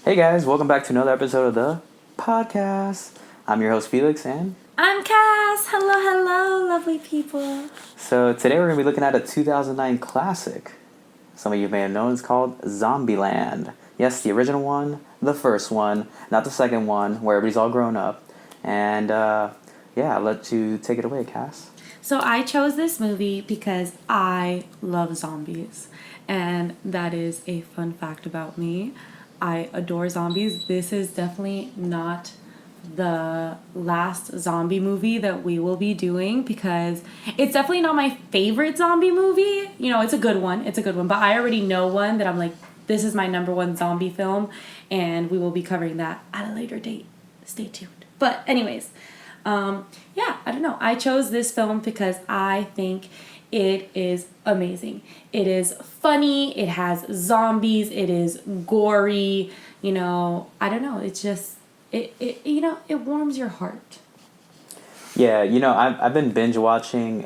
Hey guys, welcome back to another episode of the podcast. I'm your host Felix, and I'm Cass. Hello, lovely people. so today we're going to be looking at a 2009 classic. Some of you may have known it's called Zombieland. Yes, the original one, the first one, not the second one where everybody's all grown up. And I'll let you take it away, Cass. So I chose this movie because I love zombies, and that is a fun fact about me. I adore zombies. This is definitely not the last zombie movie that we will be doing because it's definitely not my favorite zombie movie. You know, it's a good one. But I already know one that I'm like, this is my number one zombie film, and we will be covering that at a later date. Stay tuned. But anyways, I don't know. I chose this film because I think it is amazing. It is funny. It has zombies. It is gory. You know, I don't know. It's just, it warms your heart. Yeah, I've been binge watching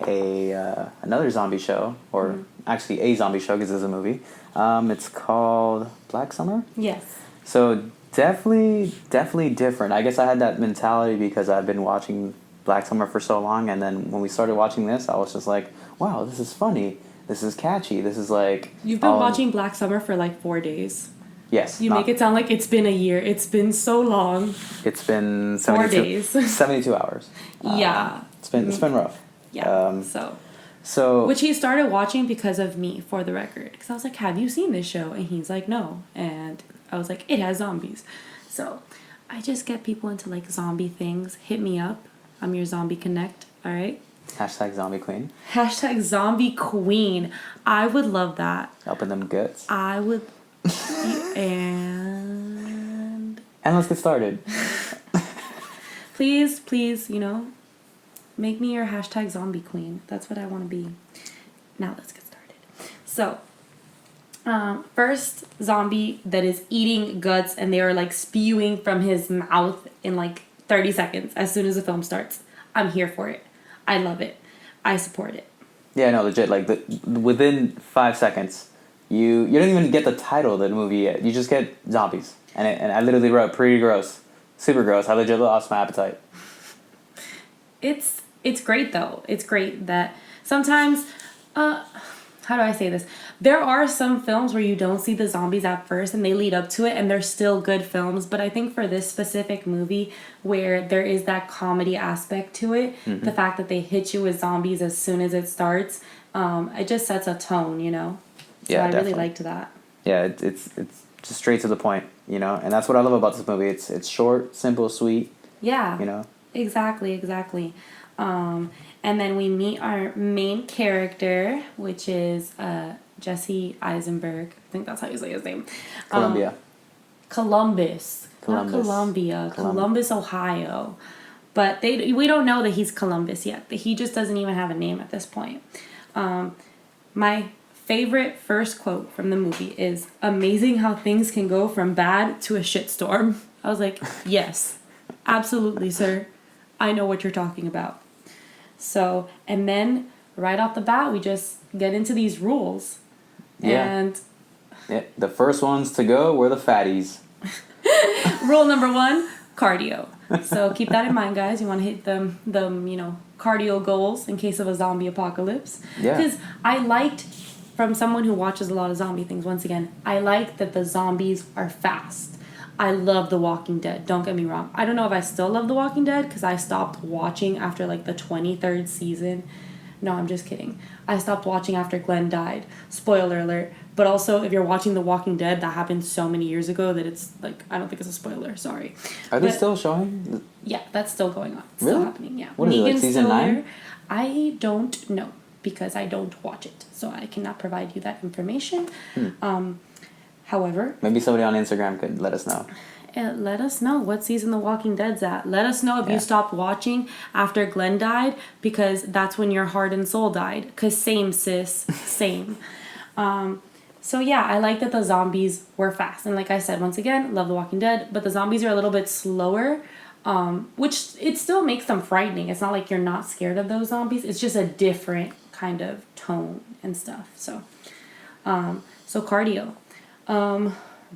another zombie show, or actually a zombie show because it's a movie. It's called Black Summer. Yes. So definitely different. I guess I had that mentality because I've been watching Black Summer for so long, and then when we started watching this, I was just like, wow, this is funny. This is catchy. This is like... You've been watching Black Summer for like 4 days. Yes. You make it sound like it's been a year. It's been so long. It's been 4 days. 72 hours. Yeah. It's been rough. Yeah. So which he started watching because of me, for the record. Because I was like, have you seen this show? And he's like, no. And I was like, it has zombies. So I just get people into like zombie things. Hit me up. I'm your zombie connect. All right. Hashtag zombie queen. Hashtag zombie queen. I would love that. Helping them guts. I would. And let's get started. please, make me your hashtag zombie queen. That's what I want to be. Now let's get started. So, first zombie that is eating guts and they are like spewing from his mouth in like 30 seconds as soon as the film starts. I'm here for it. I love it. I support it. Yeah, no, legit. Like within 5 seconds, you don't even get the title of the movie yet. You just get zombies, and I literally wrote pretty gross, super gross. I legit lost my appetite. It's great though. It's great that sometimes. How do I say this? There are some films where you don't see the zombies at first and they lead up to it and they're still good films. But I think for this specific movie where there is that comedy aspect to it, the fact that they hit you with zombies as soon as it starts, it just sets a tone, you know? So yeah, I really liked that. Yeah, it's just straight to the point, you know? And that's what I love about this movie. It's short, simple, sweet. Yeah. You know? Exactly. And then we meet our main character, which is Jesse Eisenberg. I think that's how you say his name. Columbus. Not Columbia. Columbus, Ohio. But we don't know that he's Columbus yet. He just doesn't even have a name at this point. My favorite first quote from the movie is, "Amazing how things can go from bad to a shitstorm." I was like, yes, absolutely, sir. I know what you're talking about. So, and then right off the bat, we just get into these rules. Yeah. And the first ones to go were the fatties. Rule number 1, cardio. So keep that in mind, guys. You want to hit them, cardio goals in case of a zombie apocalypse. Yeah. Because I liked, from someone who watches a lot of zombie things, once again, I like that the zombies are fast. I love The Walking Dead. Don't get me wrong. I don't know if I still love The Walking Dead because I stopped watching after like the 23rd season. No, I'm just kidding. I stopped watching after Glenn died. Spoiler alert. But also, if you're watching The Walking Dead, that happened so many years ago that it's like, I don't think it's a spoiler. Sorry. Are they still showing? Yeah, that's still going on. It's really? Still happening, yeah. What is it, like season 9? I don't know because I don't watch it. So I cannot provide you that information. However... Maybe somebody on Instagram could let us know. Let us know what season The Walking Dead's at. Let us know if you stopped watching after Glenn died because that's when your heart and soul died. Because same, sis. Same. So yeah, I like that the zombies were fast. And like I said, once again, love The Walking Dead. But the zombies are a little bit slower, which it still makes them frightening. It's not like you're not scared of those zombies. It's just a different kind of tone and stuff. So cardio.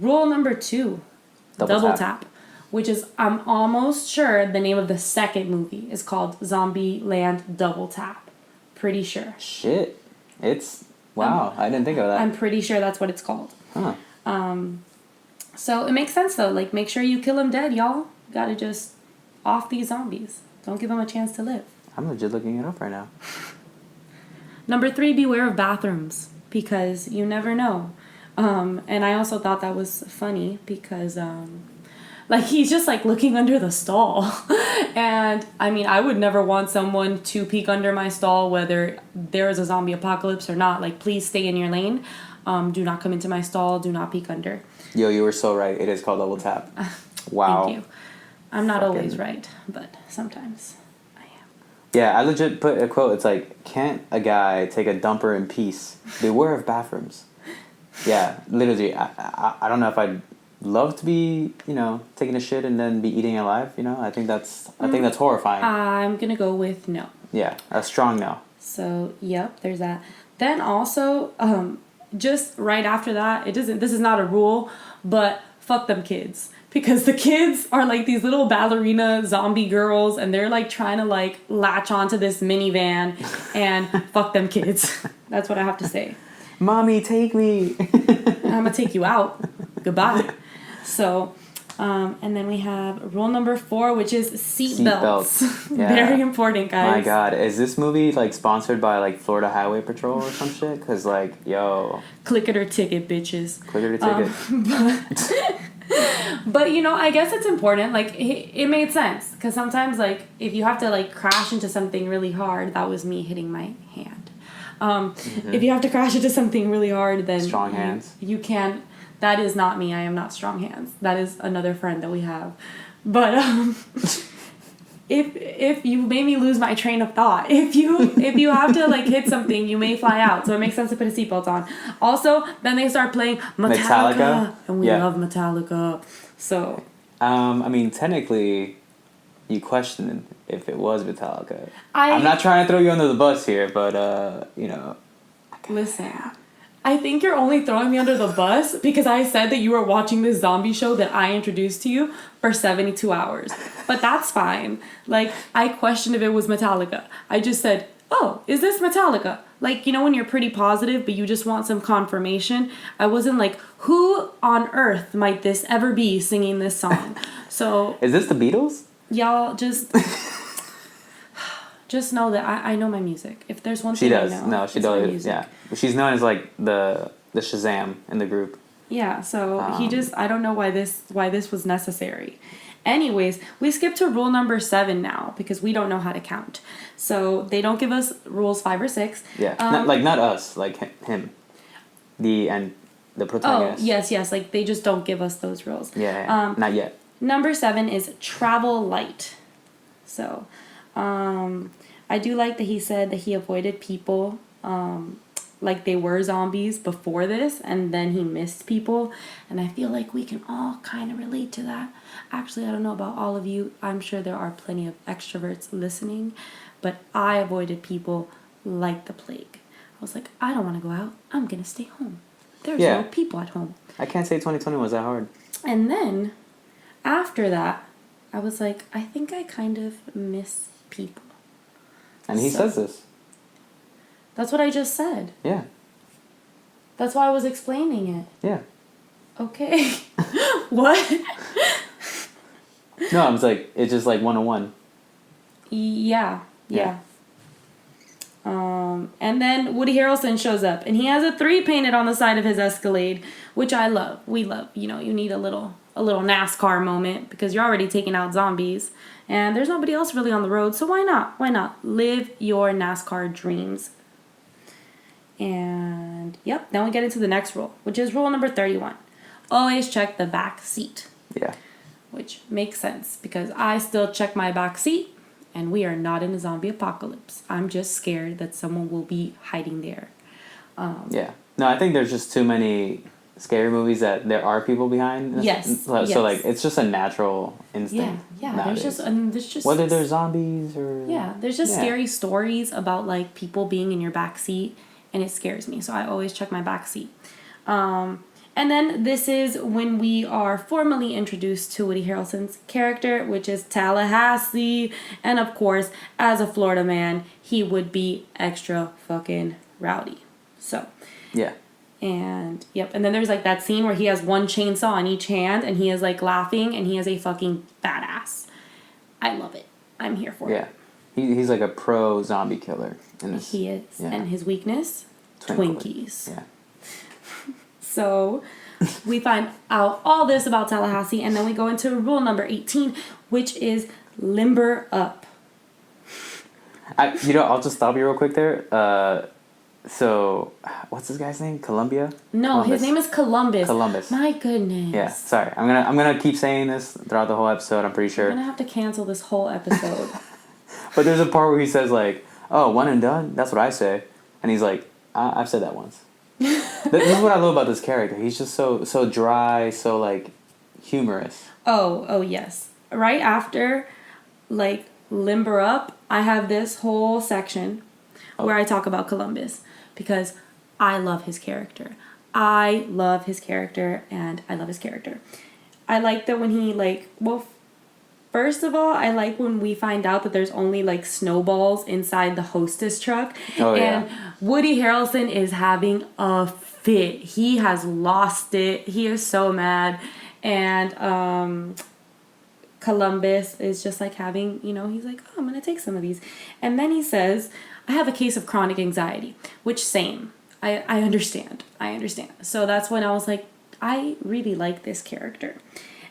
Rule number 2, Double Tap. Which is, I'm almost sure the name of the second movie is called Zombieland Double Tap. Pretty sure. Shit. It's... Wow, I didn't think of that. I'm pretty sure that's what it's called. Huh. So it makes sense, though. Like, make sure you kill them dead, y'all. Gotta just off these zombies. Don't give them a chance to live. I'm legit looking it up right now. Number 3, beware of bathrooms. Because you never know. And I also thought that was funny because... like, he's just, like, looking under the stall. And, I mean, I would never want someone to peek under my stall, whether there is a zombie apocalypse or not. Like, please stay in your lane. Do not come into my stall. Do not peek under. Yo, you were so right. It is called Double Tap. Wow. Thank you. I'm not always right, but sometimes I am. Yeah, I legit put a quote. It's like, can't a guy take a dumper in peace? Beware of bathrooms. Yeah, literally. I don't know if I'd love to be, you know, taking a shit and then be eating alive, you know? I think that's horrifying. I'm gonna go with no. Yeah, a strong no. So, yep, there's that. Then also, just right after that, this is not a rule, but fuck them kids. Because the kids are like these little ballerina zombie girls and they're like trying to like latch onto this minivan and fuck them kids. That's what I have to say. Mommy, take me. I'm gonna take you out. Goodbye. So, and then we have rule number 4, which is seatbelts. Yeah. Very important, guys. My God, is this movie like sponsored by like Florida Highway Patrol or some shit? Because like, yo, click it or ticket, bitches. Click it or ticket. But you know, I guess it's important. Like it made sense because sometimes, like, if you have to like crash into something really hard, that was me hitting my hand. If you have to crash into something really hard, then strong hands. You can. That is not me. I am not strong hands. That is another friend that we have. But if you made me lose my train of thought, if you have to like hit something, you may fly out. So it makes sense to put a seatbelt on. Also, then they start playing Metallica? And we love Metallica. So I mean, technically, you questioned if it was Metallica. I'm not trying to throw you under the bus here, but you know. Listen. I think you're only throwing me under the bus because I said that you were watching this zombie show that I introduced to you for 72 hours. But that's fine. Like, I questioned if it was Metallica. I just said, oh, is this Metallica? Like, you know when you're pretty positive, but you just want some confirmation? I wasn't like, who on earth might this ever be singing this song? So... Is this the Beatles? Y'all, just know that I know my music. If there's one thing she does. I know, No, she does. Yeah, she's known as like the Shazam in the group. Yeah. So I don't know why this was necessary. Anyways, we skip to rule number 7 now because we don't know how to count. So they don't give us rules 5 or 6. Yeah, not us, like him, the protagonist. Oh yes. Like they just don't give us those rules. Yeah. Not yet. Number 7 is travel light. So, I do like that he said that he avoided people like they were zombies before this, and then he missed people. And I feel like we can all kind of relate to that. Actually, I don't know about all of you. I'm sure there are plenty of extroverts listening, but I avoided people like the plague. I was like, I don't want to go out. I'm going to stay home. There's no people at home. I can't say 2020 was that hard. And then, after that, I was like, I think I kind of miss people. And he says this. That's what I just said. Yeah. That's why I was explaining it. Yeah. Okay. What? No, I was like, it's just like 101. Yeah. And then Woody Harrelson shows up, and he has a 3 painted on the side of his Escalade, which I love. We love. You know, you need a little NASCAR moment because you're already taking out zombies, and there's nobody else really on the road, so why not? Why not? Live your NASCAR dreams. And, yep, then we get into the next rule, which is rule number 31. Always check the back seat. Yeah. Which makes sense because I still check my back seat. And we are not in a zombie apocalypse. I'm just scared that someone will be hiding there. Yeah. No, I think there's just too many scary movies that there are people behind. Yes. So like, it's just a natural instinct. Yeah. Nowadays. There's just whether they're zombies or there's just scary stories about like people being in your back seat, and it scares me. So I always check my back seat. And And then this is when we are formally introduced to Woody Harrelson's character, which is Tallahassee. And of course, as a Florida man, he would be extra fucking rowdy. So. Yeah. And, yep. And then there's, like, that scene where he has one chainsaw on each hand and he is, like, laughing and he is a fucking badass. I love it. I'm here for it. Yeah. He's like a pro zombie killer. In this. He is. Yeah. And his weakness? Twinkies. Yeah. So we find out all this about Tallahassee, and then we go into rule number 18, which is limber up. I'll just stop you real quick there. So, what's this guy's name? Columbus? His name is Columbus. Columbus. My goodness. Yeah, sorry. I'm gonna keep saying this throughout the whole episode, I'm pretty sure. I'm gonna have to cancel this whole episode. But there's a part where he says, like, oh, one and done? That's what I say. And he's like, I've said that once. This is what I love about this character. He's just so dry, so, like, humorous. Oh, yes. Right after, like, limber up, I have this whole section where I talk about Columbus. Because I love his character. I love his character, and I love his character. I like that when he, like, well, first of all, I like when we find out that there's only, like, snowballs inside the hostess truck. Oh, and yeah. Woody Harrelson is having a fit. He has lost it. He is so mad. And Columbus is just, like, having, he's like, oh, I'm going to take some of these. And then he says, I have a case of chronic anxiety, which same. I understand. So that's when I was like, I really like this character.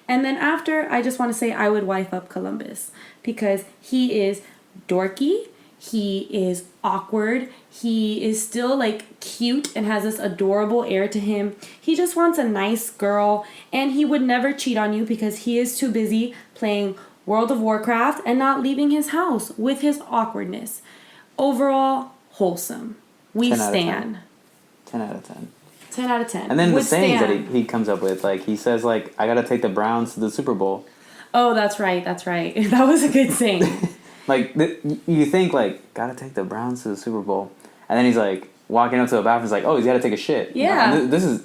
And then after, I just want to say I would wife up Columbus because he is dorky. He is awkward. He is still, like, cute and has this adorable air to him. He just wants a nice girl, and he would never cheat on you because he is too busy playing World of Warcraft and not leaving his house with his awkwardness. Overall, wholesome. We stand. 10 out of 10. 10 out of 10. And then the sayings that he comes up with, like, he says, like, I gotta take the Browns to the Super Bowl. Oh, that's right. That was a good saying. Like, you think, like, gotta take the Browns to the Super Bowl. And then he's, like, walking up to the bathroom, he's like, oh, he's gotta take a shit. Yeah. And this is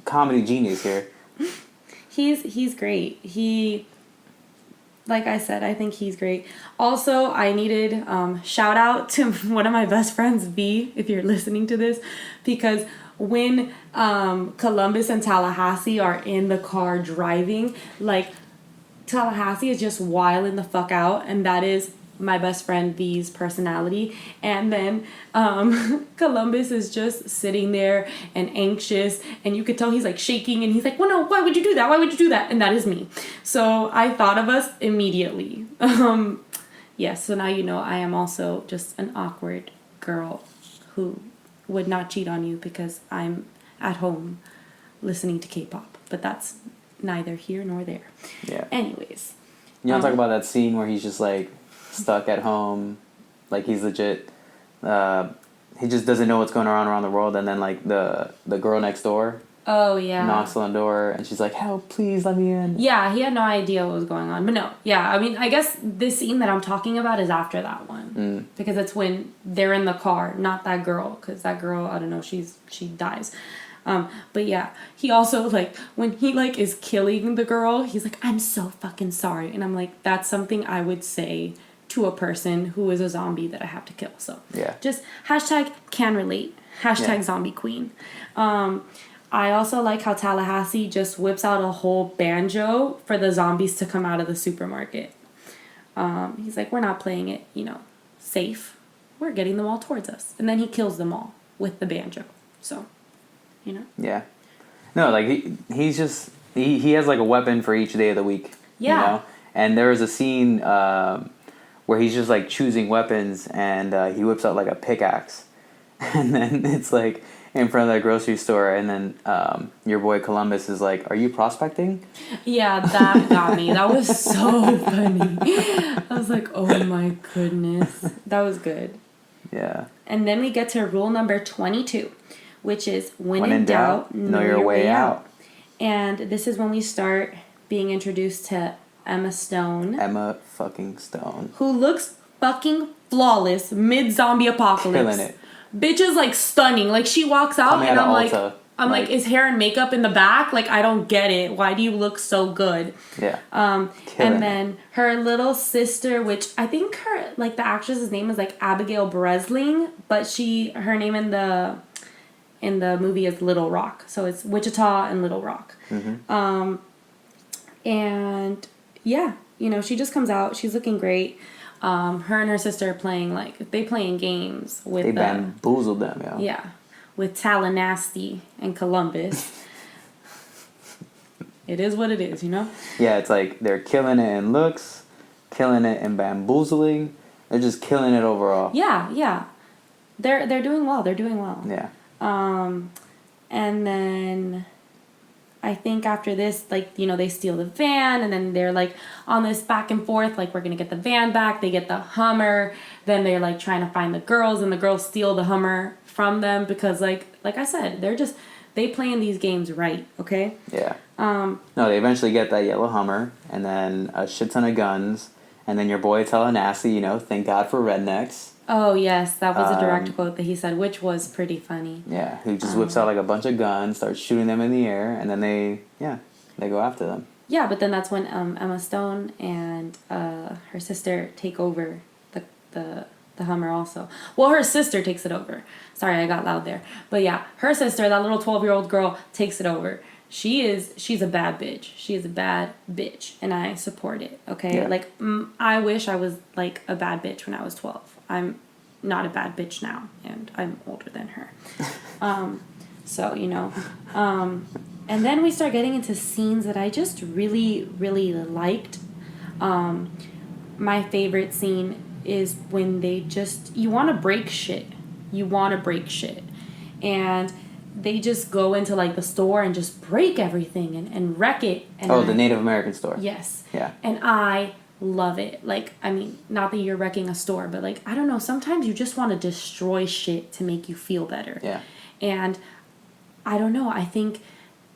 comedy genius here. He's great. Like I said, I think he's great. Also, I needed shout out to one of my best friends, V, if you're listening to this, because when Columbus and Tallahassee are in the car driving, like, Tallahassee is just wilding the fuck out, and that is my best friend V's personality. And then Columbus is just sitting there and anxious, and you could tell he's, like, shaking, and he's like, well, no, why would you do that? And that is me. So I thought of us immediately. Yes, so now you know I am also just an awkward girl who would not cheat on you because I'm at home listening to K-pop, but that's neither here nor there. Yeah. Anyways. You want to talk about that scene where he's just, like, stuck at home, like, he's legit, he just doesn't know what's going on around the world, and then, like, the girl next door knocks on the door, and she's like, help, please let me in. Yeah, he had no idea what was going on, but no, yeah, I mean, I guess this scene that I'm talking about is after that one, because it's when they're in the car, not that girl, because that girl, I don't know, she dies. But yeah, he also, like, when he, like, is killing the girl, he's like, I'm so fucking sorry. And I'm like, that's something I would say to a person who is a zombie that I have to kill. So yeah, just hashtag can relate, hashtag zombie queen. I also like how Tallahassee just whips out a whole banjo for the zombies to come out of the supermarket. He's like, we're not playing it, safe. We're getting them all towards us. And then he kills them all with the banjo. So... Yeah. No, like, he's just... He has, like, a weapon for each day of the week. Yeah. And there was a scene where he's just, like, choosing weapons, and he whips out, like, a pickaxe. And then it's, like, in front of that grocery store, and then your boy Columbus is like, are you prospecting? Yeah, that got me. That was so funny. I was like, oh my goodness. That was good. Yeah. And then we get to rule number 22. Which is, when in doubt, know your way out. And this is when we start being introduced to Emma Stone. Emma fucking Stone. Who looks fucking flawless mid-zombie apocalypse. Killing it. Bitch is, like, stunning. Like, she walks out and I'm like... I'm like, is hair and makeup in the back? Like, I don't get it. Why do you look so good? Yeah. And then her little sister, which I think the actress's name is like Abigail Breslin, but her name in the movie is Little Rock. So it's Wichita and Little Rock. Mm-hmm. And yeah, she just comes out. She's looking great. Her and her sister are playing games with. They bamboozled them, yo. Yeah. With Tallahassee and Columbus. It is what it is, Yeah, it's like they're killing it in looks, killing it in bamboozling. They're just killing it overall. Yeah. They're doing well. Yeah. And then I think after this, they steal the van, and then they're like on this back and forth, like, we're gonna get the van back. They get the Hummer. Then they're like trying to find the girls, and the girls steal the Hummer from them because like I said, they playing these games right, okay? Yeah. No, they eventually get that yellow Hummer, and then a shit ton of guns, and then your boy Tallahassee, thank God for rednecks. Oh yes, that was a direct quote that he said, which was pretty funny. Yeah, he just whips out like a bunch of guns, starts shooting them in the air, and then they go after them. Yeah, but then that's when Emma Stone and her sister take over the Hummer also. Well, her sister takes it over. Sorry, I got loud there. But yeah, her sister, that little 12-year-old girl, takes it over. She's a bad bitch. She is a bad bitch, and I support it, okay? Yeah. Like, I wish I was, like, a bad bitch when I was 12. I'm not a bad bitch now, and I'm older than her. And then we start getting into scenes that I just really, really liked. My favorite scene is when you want to break shit. And they just go into, like, the store and just break everything and wreck it. And the Native American store. Yes. Yeah. And I love it. Like, I mean, not that you're wrecking a store, but, like, I don't know, sometimes you just want to destroy shit to make you feel better. Yeah. And I don't know, I think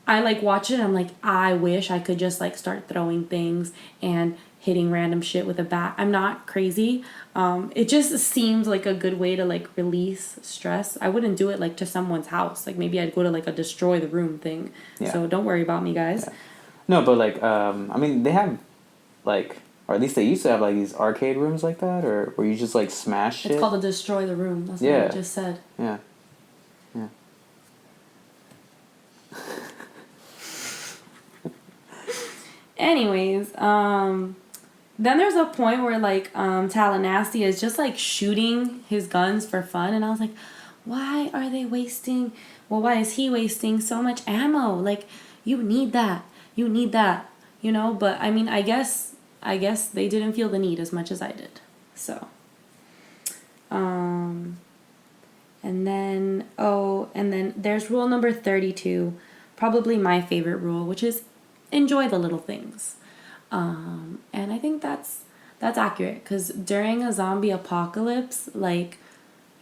I, like, watch it and I'm like, I wish I could just, like, start throwing things and hitting random shit with a bat. I'm not crazy. It just seems like a good way to, like, release stress. I wouldn't do it, like, to someone's house. Like, maybe I'd go to, like, a destroy the room thing. Yeah. So don't worry about me, guys. Yeah. No, but, like, I mean, they have, like, or at least they used to have, like, these arcade rooms like that, or where you just, like, smash shit. It's called a destroy the room. That's what I just said. Yeah. Anyways, then there's a point where, like, Tallahassee is just, like, shooting his guns for fun, and I was like, why is he wasting so much ammo? Like, you need that, but, I mean, I guess they didn't feel the need as much as I did, so, and then there's rule number 32, probably my favorite rule, which is enjoy the little things. And I think that's accurate, because during a zombie apocalypse, like,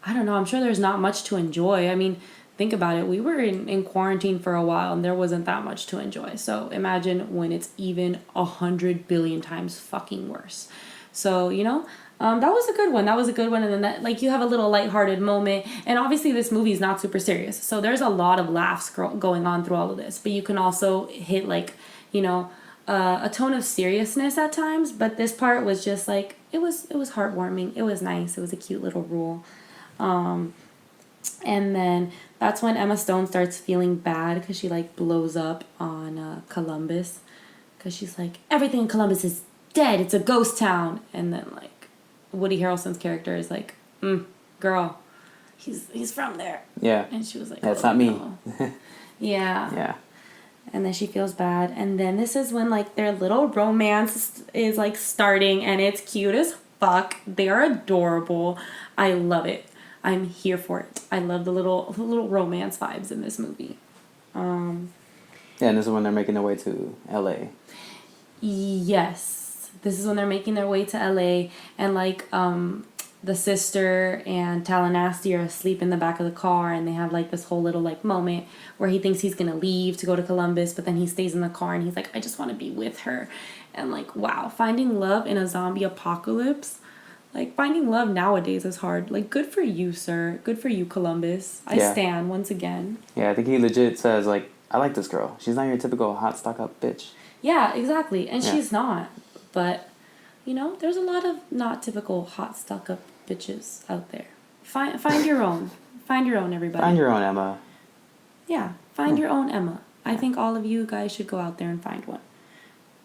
I don't know, I'm sure there's not much to enjoy. I mean, think about it. We were in quarantine for a while and there wasn't that much to enjoy. So imagine when it's even 100 billion times fucking worse. So, that was a good one. And then that, like, you have a little lighthearted moment. And obviously this movie is not super serious. So there's a lot of laughs going on through all of this. But you can also hit, like, a tone of seriousness at times, but this part was just like, it was heartwarming. It was nice. It was a cute little rule. And then that's when Emma Stone starts feeling bad because she, like, blows up on Columbus, because she's like, everything in Columbus is dead. It's a ghost town. And then, like, Woody Harrelson's character is like, girl, he's from there. Yeah. And she was like, that's not me. No. Yeah. Yeah. And then she feels bad. And then this is when, like, their little romance is, like, starting. And it's cute as fuck. They are adorable. I love it. I'm here for it. I love the little romance vibes in this movie. Yeah, and this is when they're making their way to L.A. Yes. This is when they're making their way to L.A. And, like, the sister and Tallahassee are asleep in the back of the car, and they have, like, this whole little, like, moment where he thinks he's gonna leave to go to Columbus, but then he stays in the car and he's like, I just want to be with her. And, like, wow, finding love in a zombie apocalypse, Like, finding love nowadays is hard. Like, good for you, sir. Good for you, Columbus. I stand once again. Yeah, I think he legit says, like, I like this girl. She's not your typical hot stuck-up bitch. Yeah, exactly. And she's not. But, you know, there's a lot of not typical hot stuck-up bitches out there. Find your own. Find your own, everybody. Find your own, Emma. Yeah, find your own Emma. I think all of you guys should go out there and find one.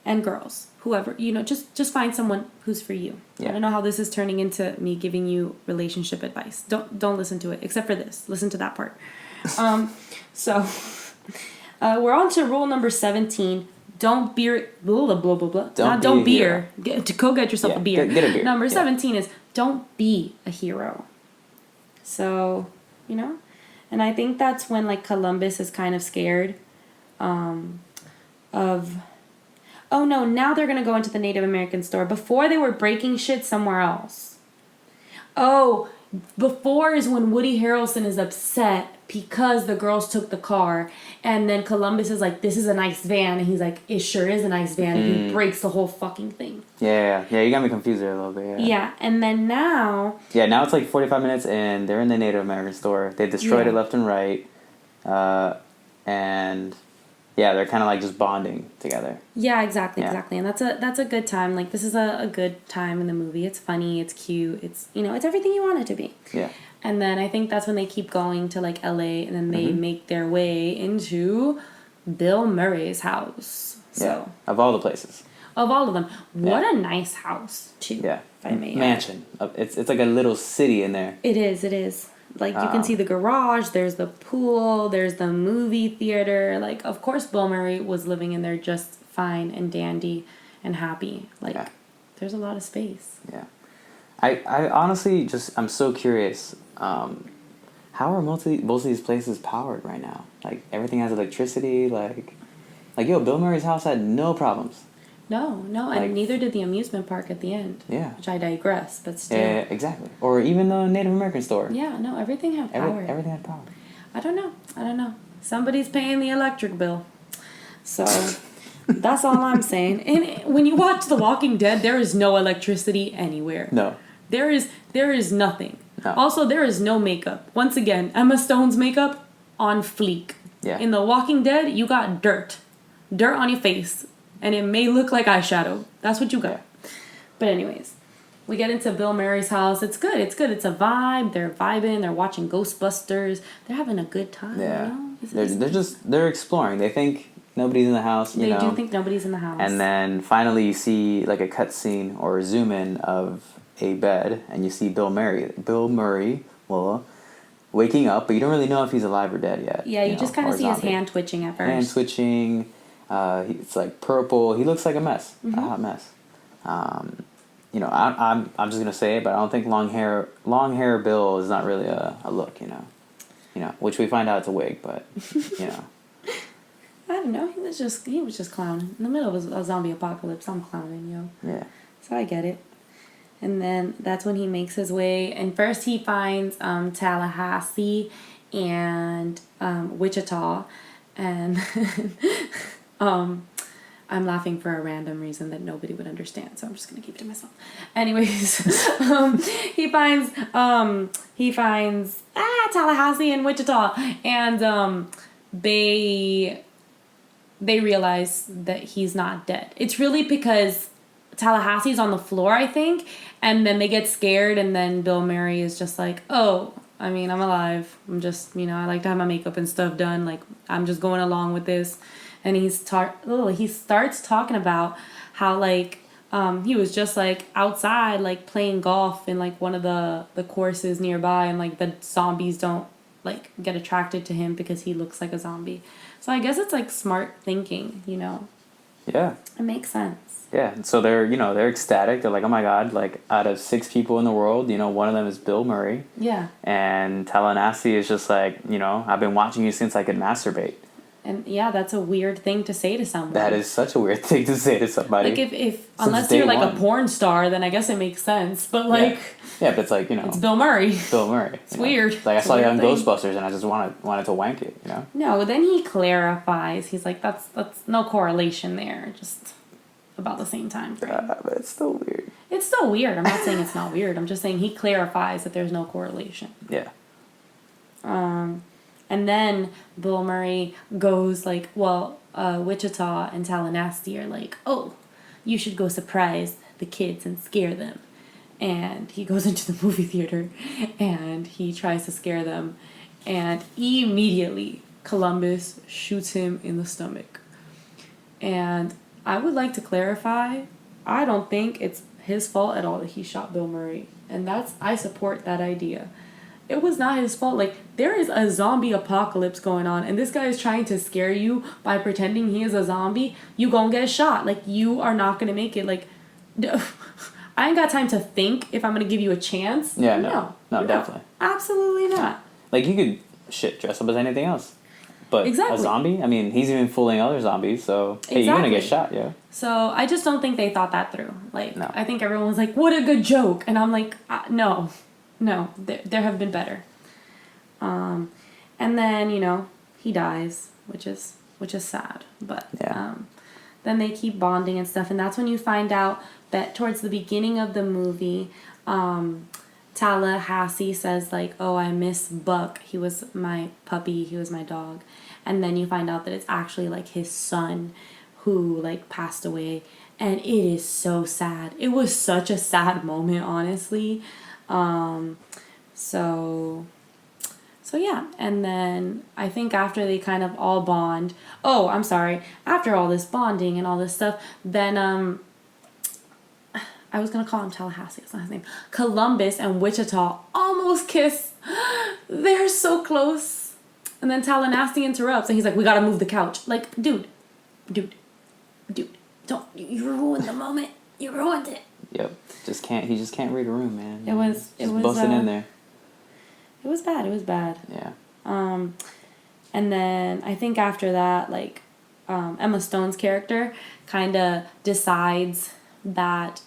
And girls, whoever, you know, just find someone who's for you. Yeah. I don't know how this is turning into me giving you relationship advice. Don't listen to it, except for this. Listen to that part. So we're on to rule number 17. Don't beer, blah, blah, blah, blah. Don't beer. Go get yourself a beer. Get a beer. Number 17 is don't be a hero. So, you know, and I think that's when, like, Columbus is kind of scared of... Oh no, now they're gonna go into the Native American store. Before they were breaking shit somewhere else. Oh, before is when Woody Harrelson is upset because the girls took the car. And then Columbus is like, this is a nice van. And he's like, it sure is a nice van. And he breaks the whole fucking thing. Yeah, you got me confused there a little bit, Yeah, and then now... Yeah, now it's like 45 minutes and they're in the Native American store. They destroyed it left and right. And... Yeah, they're kind of like just bonding together. Yeah, exactly. And that's a good time. Like, this is a good time in the movie. It's funny, it's cute, it's, you know, it's everything you want it to be. Yeah. And then I think that's when they keep going to, like, LA, and then they make their way into Bill Murray's house. So, yeah, of all the places. Of all of them. What a nice house, too. Yeah. If I may Mansion. It's like a little city in there. It is. Like, you can see the garage, there's the pool, there's the movie theater. Like, of course Bill Murray was living in there just fine and dandy and happy. Like, there's a lot of space. Yeah. I honestly I'm so curious. How are most of these places powered right now? Like, everything has electricity, like Bill Murray's house had no problems. No, like, and neither did the amusement park at the end. Yeah. Which I digress, but still. Yeah, exactly. Or even the Native American store. Yeah, no, everything had power. Everything had power. I don't know. Somebody's paying the electric bill. So, that's all I'm saying. And when you watch The Walking Dead, there is no electricity anywhere. No. There is nothing. No. Also, there is no makeup. Once again, Emma Stone's makeup on fleek. Yeah. In The Walking Dead, you got dirt on your face. And it may look like eyeshadow. That's what you got. Yeah. But anyways, we get into Bill Murray's house. It's good. It's a vibe. They're vibing. They're watching Ghostbusters. They're having a good time. Yeah. You know? They're exploring. They think nobody's in the house. They do think nobody's in the house. And then finally you see like a cutscene or a zoom in of a bed, and you see Bill Murray, waking up, but you don't really know if he's alive or dead yet. Yeah, you just kind of see his hand twitching at first. Hand twitching. It's like purple. He looks like a mess, a hot mess. You know, I'm just gonna say it, but I don't think long hair Bill is not really a look. You know, which we find out it's a wig, but you know. I don't know. He was just clowning in the middle of a zombie apocalypse. I'm clowning, yo. Yeah. So I get it. And then that's when he makes his way. And first he finds Tallahassee and Wichita, and. I'm laughing for a random reason that nobody would understand, so I'm just gonna keep it to myself. Anyways, he finds Tallahassee and Wichita, and they realize that he's not dead. It's really because Tallahassee's on the floor, I think, and then they get scared, and then Bill Murray is just like, oh, I mean, I'm alive. I'm just, you know, I like to have my makeup and stuff done. Like, I'm just going along with this. And he starts talking about how, like, he was just, like, outside, like, playing golf in, like, one of the courses nearby. And, like, the zombies don't, like, get attracted to him because he looks like a zombie. So I guess it's, like, smart thinking, you know? Yeah. It makes sense. Yeah. And so they're ecstatic. They're like, oh, my God, like, out of 6 people in the world, you know, one of them is Bill Murray. Yeah. And Tallahassee is just like, you know, I've been watching you since I could masturbate. And yeah, that's a weird thing to say to someone. That is such a weird thing to say to somebody. Like if unless you're like a porn star, then I guess it makes sense. But like, yeah, but it's like, you know, it's Bill Murray. Bill Murray. It's weird. Like, I saw you on Ghostbusters, and I just wanted to wank it. You know. No, then he clarifies. He's like, that's no correlation there. Just about the same time frame. But it's still weird. It's still weird. I'm not saying it's not weird. I'm just saying he clarifies that there's no correlation. Yeah. And then Bill Murray goes like, well, Wichita and Tallahassee are like, oh, you should go surprise the kids and scare them. And he goes into the movie theater and he tries to scare them. And immediately Columbus shoots him in the stomach. And I would like to clarify, I don't think it's his fault at all that he shot Bill Murray. And I support that idea. It was not his fault. Like, there is a zombie apocalypse going on, and this guy is trying to scare you by pretending he is a zombie. You gonna get shot. Like, you are not gonna make it. Like, I ain't got time to think if I'm gonna give you a chance. Yeah, no, definitely. Absolutely not. Like, you could dress up as anything else. But exactly. A zombie? I mean, he's even fooling other zombies, so, hey, you're gonna get shot, yeah. So, I just don't think they thought that through. Like, no. I think everyone was like, what a good joke. And I'm like, no, there have been better. And then, he dies, which is sad. But then they keep bonding and stuff. And that's when you find out that towards the beginning of the movie, Tallahassee says, like, oh, I miss Buck. He was my puppy. He was my dog. And then you find out that it's actually, like, his son who, like, passed away. And it is so sad. It was such a sad moment, honestly. So yeah. And then I think after they kind of all bond... Oh, I'm sorry. After all this bonding and all this stuff, then... I was going to call him Tallahassee. That's not his name. Columbus and Wichita almost kiss. They're so close. And then Tallahassee interrupts. And he's like, we got to move the couch. Like, dude. Don't. You ruined the moment. You ruined it. Yep. He just can't read a room, man. It was busting in there. It was bad. Yeah. And then I think after that, like, Emma Stone's character kind of decides that...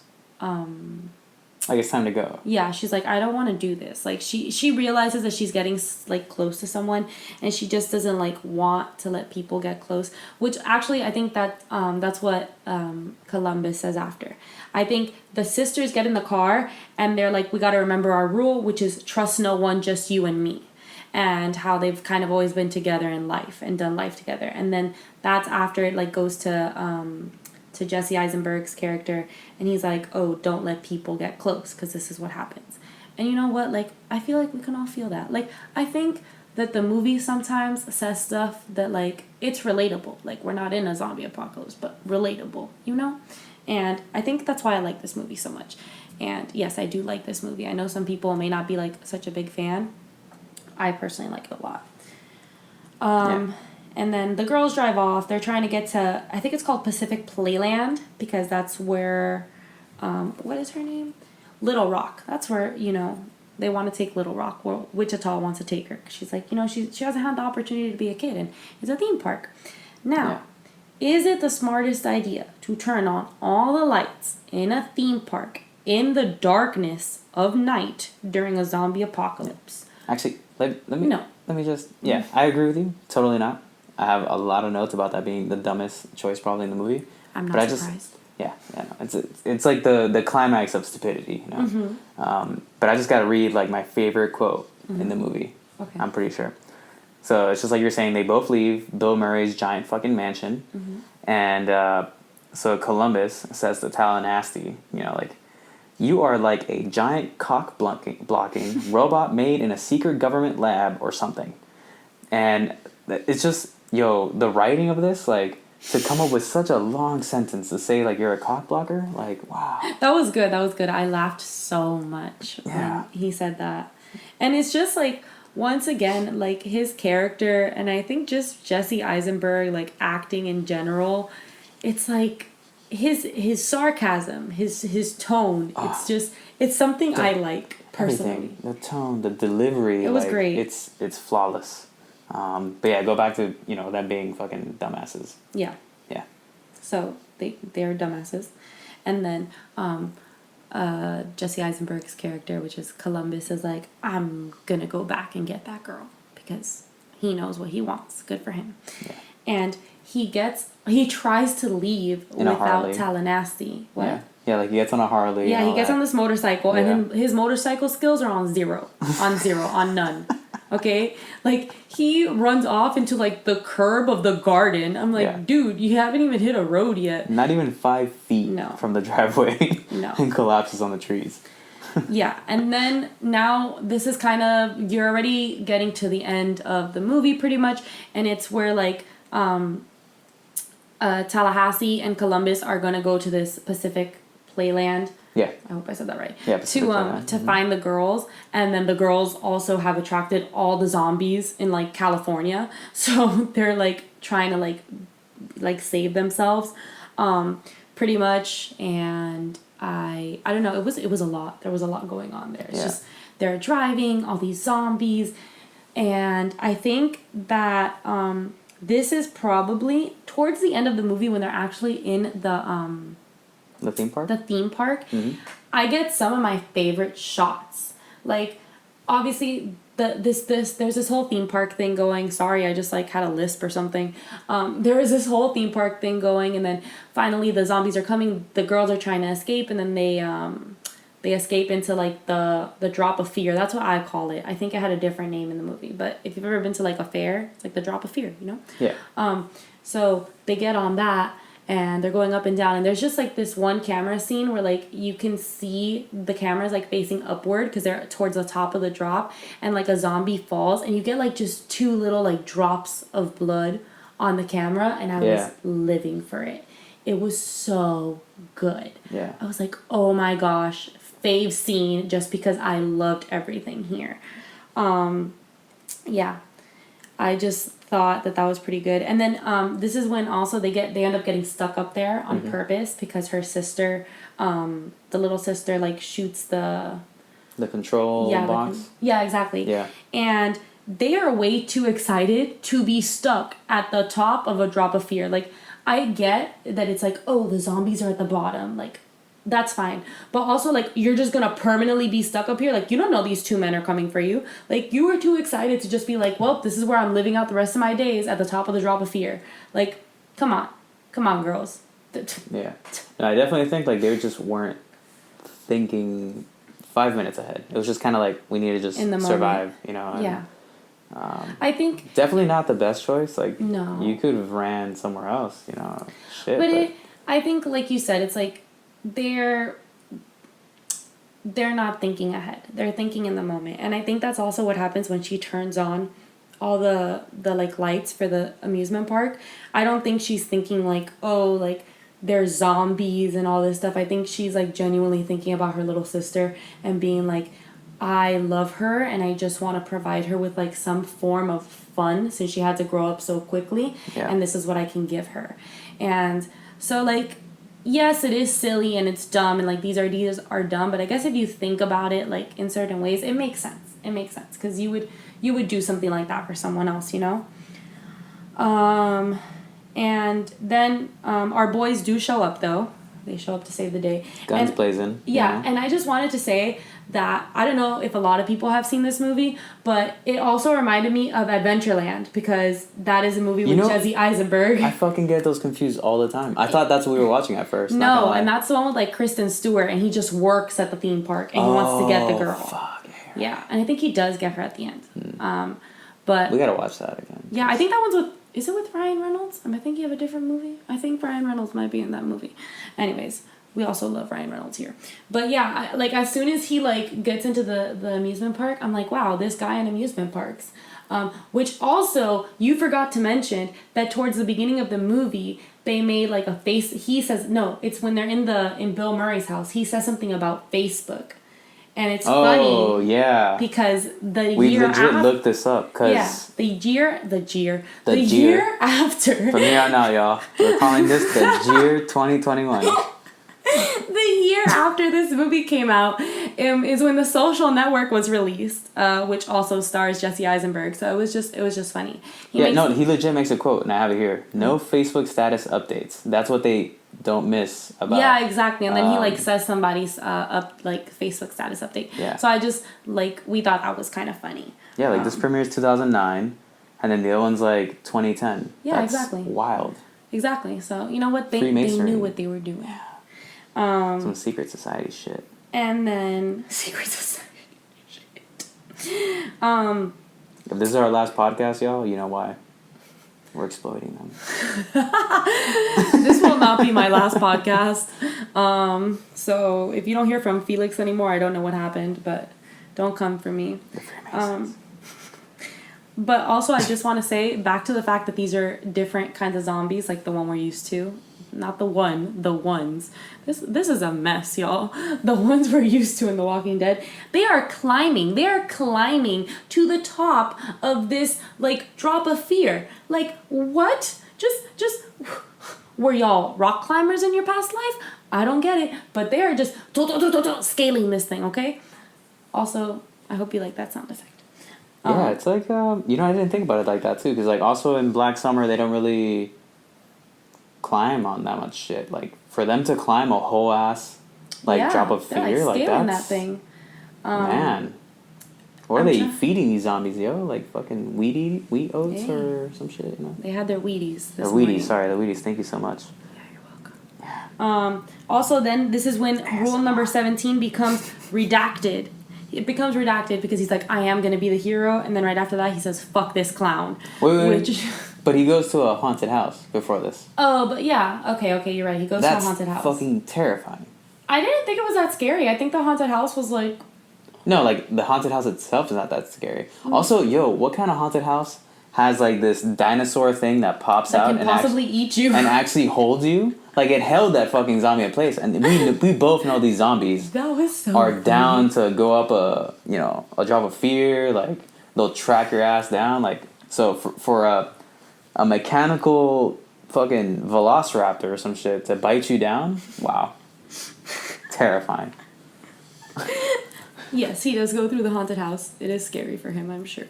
like it's time to go. Yeah, she's like, I don't want to do this. Like, she realizes that she's getting, like, close to someone, and she just doesn't, like, want to let people get close. Which, actually, I think that that's what Columbus says after. I think the sisters get in the car, and they're like, we got to remember our rule, which is trust no one, just you and me. And how they've kind of always been together in life and done life together. And then that's after it, like, goes to Jesse Eisenberg's character, and he's like, oh, don't let people get close, because this is what happens. And you know what, like, I feel like we can all feel that. Like, I think that the movie sometimes says stuff that, like, it's relatable. Like, we're not in a zombie apocalypse, but relatable, And I think that's why I like this movie so much. And yes, I do like this movie. I know some people may not be, like, such a big fan. I personally like it a lot. And then the girls drive off. They're trying to get to, I think it's called Pacific Playland, because that's where, what is her name? Little Rock. That's where, they want to take Little Rock, where Wichita wants to take her. She's like, she hasn't had the opportunity to be a kid, and it's a theme park. Now, is it the smartest idea to turn on all the lights in a theme park in the darkness of night during a zombie apocalypse? Actually, let me just, I agree with you. Totally not. I have a lot of notes about that being the dumbest choice probably in the movie. I'm not surprised. It's like the climax of stupidity, Mm-hmm. But I just got to read, like, my favorite quote in the movie. Okay. I'm pretty sure. So it's just like you're saying, they both leave Bill Murray's giant fucking mansion. Mm-hmm. And so Columbus says to Tallahassee, like, you are like a giant cock-blocking robot made in a secret government lab or something. And it's just... the writing of this, like, to come up with such a long sentence to say, like, you're a cock blocker, like, wow. That was good. I laughed so much when he said that. And it's just, like, once again, like, his character, and I think just Jesse Eisenberg, like, acting in general, it's, like, his sarcasm, his tone, it's something I like, personally. Everything. The tone, the delivery. It was great. It's flawless. But yeah, go back to, them being fucking dumbasses. Yeah. Yeah. So they're dumbasses. And then Jesse Eisenberg's character, which is Columbus, is like, I'm gonna go back and get that girl because he knows what he wants. Good for him. Yeah. And he tries to leave without Tallahassee. What? Yeah. Yeah, like he gets on a Harley. Yeah, he gets on this motorcycle, and Yeah. then his motorcycle skills are on zero, on none. Okay, like he runs off into like the curb of the garden. I'm like, Yeah. dude, you haven't even hit a road yet. Not even 5 feet No. from the driveway. No. And collapses on the trees. Yeah, and then now this is kind of, you're already getting to the end of the movie pretty much, and it's where like Tallahassee and Columbus are gonna go to this Pacific Playland. Yeah. I hope I said that right. Yeah, Pacific Playland. To find the girls, and then the girls also have attracted all the zombies in like California, so they're like trying to like save themselves, pretty much. And I don't know. It was a lot. There was a lot going on there. It's just they're driving all these zombies, and I think that this is probably towards the end of the movie when they're actually in the theme park. The theme park. Mm-hmm. I get some of my favorite shots. Like, obviously, there's this whole theme park thing going. Sorry, I just like had a lisp or something. There is this whole theme park thing going, and then finally the zombies are coming. The girls are trying to escape, and then they escape into like the drop of fear. That's what I call it. I think it had a different name in the movie, but if you've ever been to like a fair, it's like the drop of fear, you know? Yeah. So they get on that, and they're going up and down, and there's just like this one camera scene where like you can see the cameras like facing upward because they're towards the top of the drop, and like a zombie falls, and you get like just 2 little like drops of blood on the camera, and I was living for it. It was so good. Yeah. I was like, oh my gosh, fave scene, just because I loved everything here. Yeah. I just thought that was pretty good. And then this is when also they end up getting stuck up there on purpose because her sister, the little sister, like shoots the control box. Yeah, exactly. Yeah. And they are way too excited to be stuck at the top of a drop of fear. Like, I get that it's like, oh, the zombies are at the bottom. Like, that's fine. But also, like, you're just gonna permanently be stuck up here. Like, you don't know these 2 men are coming for you. Like, you were too excited to just be like, well, this is where I'm living out the rest of my days, at the top of the drop of fear. Like, come on. Come on, girls. Yeah. And I definitely think, like, they just weren't thinking 5 minutes ahead. It was just kind of like, we need to just survive, you know? And, yeah. I think... Definitely not the best choice. Like, no. You could have ran somewhere else, you know? Shit. But I think, like you said, it's like, they're not thinking ahead. They're thinking in the moment. And I think that's also what happens when she turns on all the like lights for the amusement park. I don't think she's thinking like, oh, like there's zombies and all this stuff. I think she's like genuinely thinking about her little sister and being like, I love her and I just want to provide her with like some form of fun since she had to grow up so quickly. Yeah. And this is what I can give her. And so like, yes, it is silly and it's dumb and like these ideas are dumb, but I guess if you think about it like in certain ways, it makes sense. It makes sense because you would do something like that for someone else, you know? And then our boys do show up though. They show up to save the day. Guns blazing. Yeah, and I just wanted to say that I don't know if a lot of people have seen this movie, but it also reminded me of Adventureland because that is a movie with Jesse Eisenberg. I fucking get those confused all the time. I thought that's what we were watching at first. No, and that's the one with like Kristen Stewart, and he just works at the theme park and he wants to get the girl. Fuck. Yeah, and I think he does get her at the end. But we gotta watch that again. Yeah, I think that one's with. Is it with Ryan Reynolds? Am I thinking of a different movie? I think Ryan Reynolds might be in that movie. Anyways, we also love Ryan Reynolds here. But yeah, like as soon as he like gets into the amusement park, I'm like, wow, this guy in amusement parks. Which also, you forgot to mention that towards the beginning of the movie, they made like a face. He says, no, it's when they're in Bill Murray's house. He says something about Facebook. And it's funny. Oh, yeah. Because we legit looked this up. Cause the year after. From here on out, y'all. We're calling this the year 2021. The year after this movie came out is when The Social Network was released, which also stars Jesse Eisenberg. So it was just funny. He legit makes a quote, and I have it here. No Facebook status updates. That's what they don't miss about. Yeah, exactly. And then he like says somebody's Facebook status update. Yeah. So I just we thought that was kind of funny. Yeah, like this premieres 2009, and then the other one's like 2010. Yeah, That's exactly. Wild. Exactly. So you know what, they knew what they were doing. Yeah. Some secret society shit. And then secret society shit. If this is our last podcast, y'all, you know why. We're exploiting them. This will not be my last podcast. So if you don't hear from Felix anymore, I don't know what happened, but don't come for me. The Freemasons. But also, I just want to say, back to the fact that these are different kinds of zombies, like the one we're used to. Not the ones. This is a mess, y'all. The ones we're used to in The Walking Dead. They are climbing to the top of this, like, drop of fear. Like, what? Just, were y'all rock climbers in your past life? I don't get it. But they are just scaling this thing, okay? Also, I hope you like that sound effect. Yeah, it's like, I didn't think about it like that, too. Because, like, also in Black Summer, they don't really climb on that much shit. Like, for them to climb a whole ass, like, drop of fear, like that's... that thing. Man. What are they feeding these zombies, yo? Like, fucking wheat oats or some shit, you know? They had their Wheaties this morning. Sorry, the Wheaties. Thank you so much. Yeah, you're welcome. Also, then, this is when rule number 17 becomes redacted. It becomes redacted because he's like, I am going to be the hero. And then right after that, he says, fuck this clown. Wait. But he goes to a haunted house before this. Oh, but yeah. Okay, you're right. He goes to a haunted house. That's fucking terrifying. I didn't think it was that scary. I think the haunted house was like... No, like, the haunted house itself is not that scary. Also, what kind of haunted house has, like, this dinosaur thing that pops out and possibly eat you and actually holds you? Like, it held that fucking zombie in place. And we both know these zombies are down to go up a drop of fear. Like, they'll track your ass down. Like, so for a mechanical fucking velociraptor or some shit to bite you down, wow. Terrifying. Yes, he does go through the haunted house. It is scary for him, I'm sure.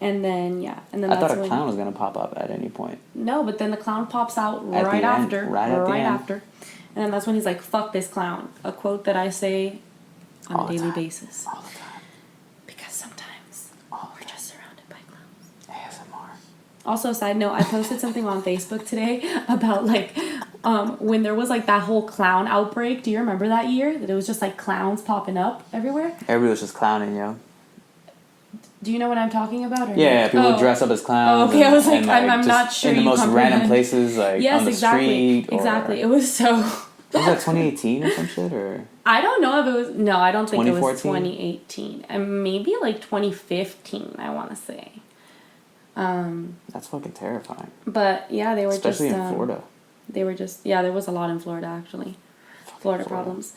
And then I thought a clown was going to pop up at any point. No, but then the clown pops out right after. And then that's when he's like, fuck this clown. A quote that I say on a daily basis. All the time. Because sometimes we're just surrounded by clowns. ASMR. Also, side note, I posted something on Facebook today about, like, when there was, like, that whole clown outbreak. Do you remember that year? That it was just, like, clowns popping up everywhere? Everybody was just clowning, yo. Do you know what I'm talking about? Or yeah, people dress up as clowns. Oh, okay, I was like, I'm not sure in the most comprehend. random places, like yes, on the street. Exactly. It was so... Was that 2018 or some shit, or? I don't know if it was... No, I don't think it was 2018. And maybe, like, 2015, I want to say. That's fucking terrifying. But, yeah, they were especially in Florida. They were just... Yeah, there was a lot in Florida, actually. Florida problems.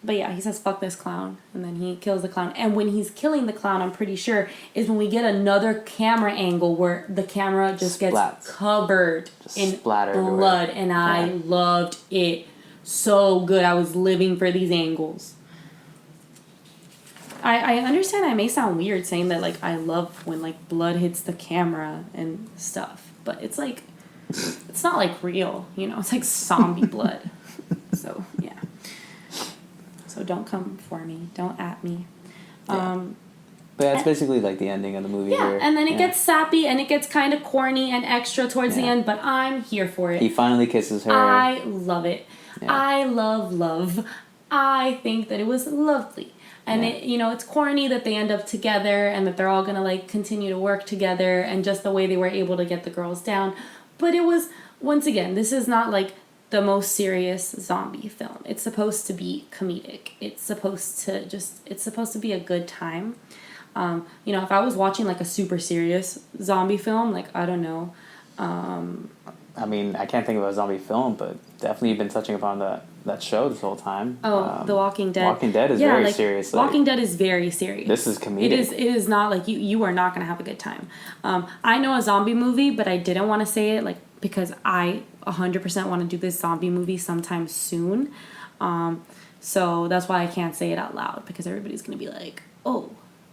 But yeah, he says, fuck this clown. And then he kills the clown. And when he's killing the clown, I'm pretty sure, is when we get another camera angle where the camera just gets covered in blood. Everywhere. And I loved it so good. I was living for these angles. I understand I may sound weird saying that, like, I love when, like, blood hits the camera and stuff. But it's, like, it's not, like, real, you know? It's, like, zombie blood. So, yeah. So don't come for me. Don't at me. But that's basically like the ending of the movie. Yeah, and then it gets sappy and it gets kind of corny and extra towards the end, but I'm here for it. He finally kisses her. I love it. Yeah. I love. I think that it was lovely. And it, it's corny that they end up together and that they're all going to, like, continue to work together and just the way they were able to get the girls down. But it was, once again, this is not, like, the most serious zombie film. It's supposed to be comedic. It's supposed to be a good time. If I was watching, like, a super serious zombie film, like, I don't know. I mean, I can't think of a zombie film, but definitely you've been touching upon that show this whole time. Oh, The Walking Dead. Walking Dead is very serious. Like, Walking Dead is very serious. This is comedic. It is not, like, you are not going to have a good time. I know a zombie movie, but I didn't want to say it, like, because I 100% want to do this zombie movie sometime soon. So that's why I can't say it out loud, because everybody's going to be like, oh,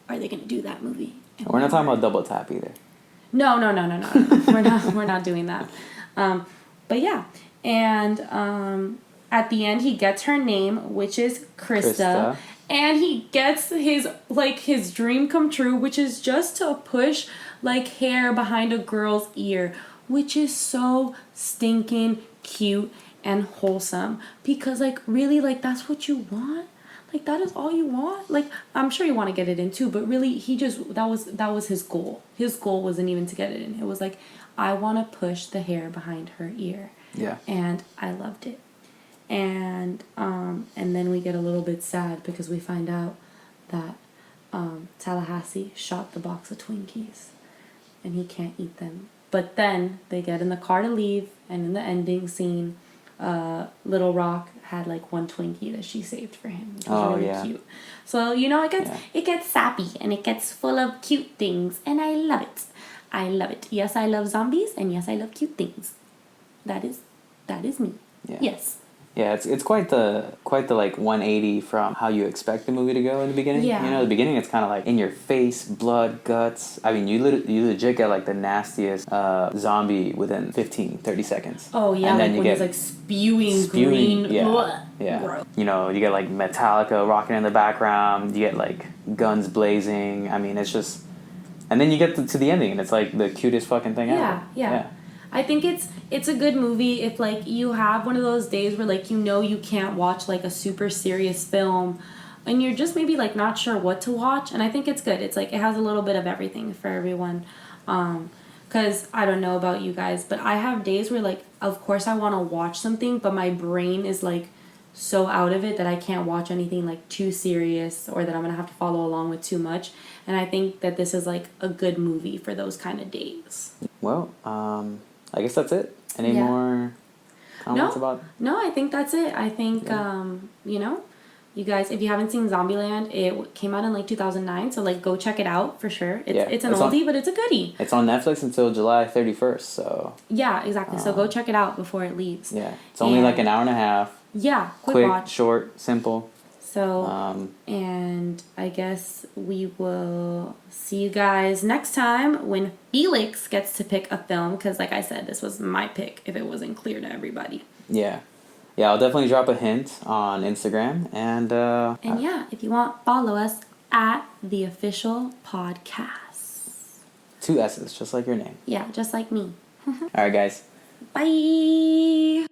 are they going to do that movie? And we're not talking about Double Tap either. No. We're not doing that. But yeah. And at the end, he gets her name, which is Krista. And he gets his dream come true, which is just to push, like, hair behind a girl's ear, which is so stinking cute and wholesome, because like really, like that's what you want. Like that is all you want. Like I'm sure you want to get it in too, but really he just that was his goal. His goal wasn't even to get it in. It was like, I want to push the hair behind her ear. Yeah. And I loved it. And then we get a little bit sad because we find out that Tallahassee shot the box of Twinkies and he can't eat them. But then they get in the car to leave, and in the ending scene, Little Rock had like one Twinkie that she saved for him, which was really cute. So it gets sappy and it gets full of cute things, and I love it. I love it. Yes, I love zombies, and yes, I love cute things. That is me. Yeah. Yes. Yeah, it's quite the like 180 from how you expect the movie to go in the beginning. Yeah. You know, the beginning it's kind of like in your face, blood, guts. I mean, you legit get like the nastiest zombie within 15-30 seconds. Oh yeah, and then like you when get he's like spewing green. Yeah. Bleh. Yeah. Gross. You know, you get like Metallica rocking in the background. You get like guns blazing. I mean, it's just, and then you get to the ending, and it's like the cutest fucking thing ever. Yeah. I think it's a good movie if like you have one of those days where like you can't watch like a super serious film and you're just maybe like not sure what to watch, and I think it's good. It's like it has a little bit of everything for everyone. Cuz I don't know about you guys, but I have days where like of course I want to watch something, but my brain is like so out of it that I can't watch anything like too serious or that I'm going to have to follow along with too much. And I think that this is like a good movie for those kind of days. Well, I guess that's it. Any more comments about? No, I think that's it. I think, you guys, if you haven't seen Zombieland, it came out in like 2009. So like go check it out for sure. It's an oldie, but it's a goodie. It's on Netflix until July 31st. So yeah, exactly. So go check it out before it leaves. Yeah. It's only like an hour and a half. Yeah. Quick, watch. short, simple. So, and I guess we will see you guys next time when Felix gets to pick a film, because like I said, this was my pick if it wasn't clear to everybody. Yeah. Yeah, I'll definitely drop a hint on Instagram. And if you want, follow us at The Official Podcast. 2 S's, just like your name. Yeah, just like me. All right, guys. Bye.